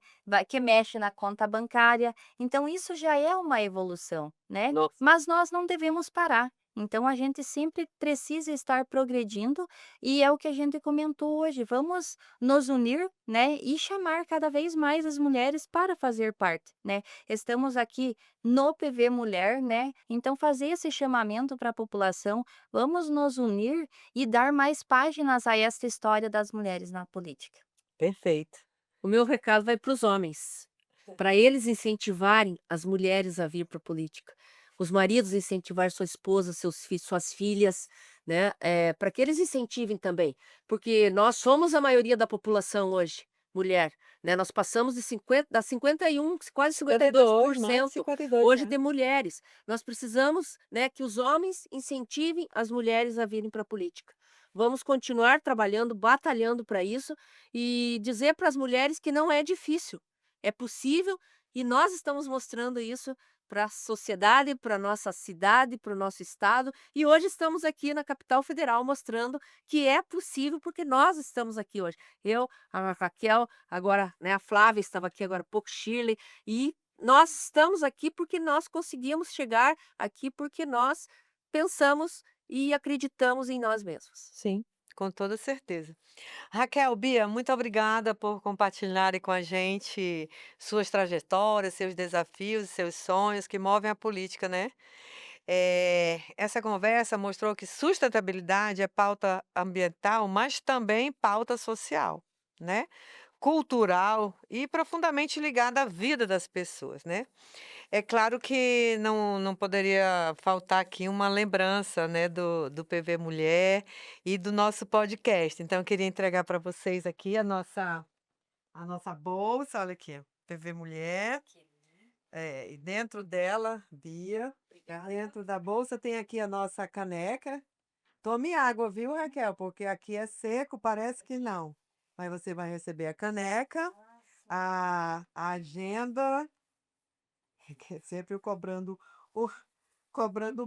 que mexe na conta bancária. Então isso já é uma evolução, né, Nossa. mas nós não devemos parar. Então a gente sempre precisa estar progredindo e é o que a gente comentou hoje. Vamos nos unir, né, e chamar cada vez mais as mulheres para fazer parte, né? Estamos aqui no PV Mulher, né? Então fazer esse chamamento para a população, vamos nos unir e dar mais páginas a esta história das mulheres na política. Perfeito. O meu recado vai para os homens, para eles incentivarem as mulheres a vir para a política. Os maridos incentivar sua esposa, suas filhas, né, para que eles incentivem também, porque nós somos a maioria da população hoje, mulher, né, nós passamos de 51, quase 52, mais de 52% 52 hoje já. de mulheres. Nós precisamos, né, que os homens incentivem as mulheres a virem para a política. Vamos continuar trabalhando, batalhando para isso e dizer para as mulheres que não é difícil, é possível e nós estamos mostrando isso para a sociedade, para a nossa cidade, para o nosso estado e hoje estamos aqui na capital federal mostrando que é possível, porque nós estamos aqui hoje. Eu, a Raquel, agora, né, a Flávia estava aqui agora há pouco, Shirley, e nós estamos aqui porque nós conseguimos chegar aqui, porque nós pensamos e acreditamos em nós mesmos. Sim, com toda certeza. Raquel, Bia, muito obrigada por compartilharem com a gente suas trajetórias, seus desafios, seus sonhos que movem a política, né? Essa conversa mostrou que sustentabilidade é pauta ambiental, mas também pauta social, né? Cultural e profundamente ligada à vida das pessoas, né? É claro que não poderia faltar aqui uma lembrança, né, do PV Mulher e do nosso podcast. Então eu queria entregar para vocês aqui a nossa bolsa, olha aqui, PV Mulher, e dentro dela, Bia, dentro da bolsa tem aqui a nossa caneca. Tome água, viu, Raquel? Porque aqui é seco, parece que não. Mas você vai receber a caneca, a agenda, que é sempre cobrando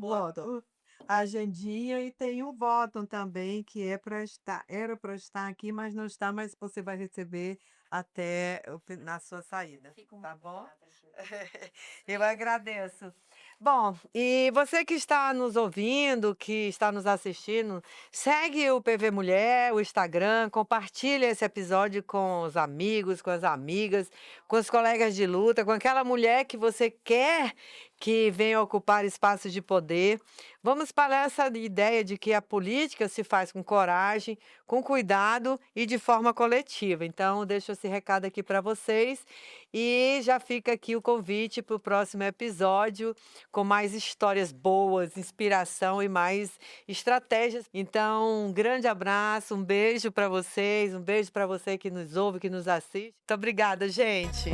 voto. A agendinha e tem o voto também, que era para estar aqui, mas não está, mas você vai receber até na sua saída, Fico tá muito bom? grata, Shirley. Eu agradeço. Bom, e você que está nos ouvindo, que está nos assistindo, segue o PV Mulher, o Instagram, compartilha esse episódio com os amigos, com as amigas, com os colegas de luta, com aquela mulher que você quer que venha ocupar espaços de poder. Vamos espalhar essa ideia de que a política se faz com coragem, com cuidado e de forma coletiva. Então, eu deixo esse recado aqui para vocês e já fica aqui o convite para o próximo episódio com mais histórias boas, inspiração e mais estratégias. Então, um grande abraço, um beijo para vocês, um beijo para você que nos ouve, que nos assiste. Muito obrigada, gente.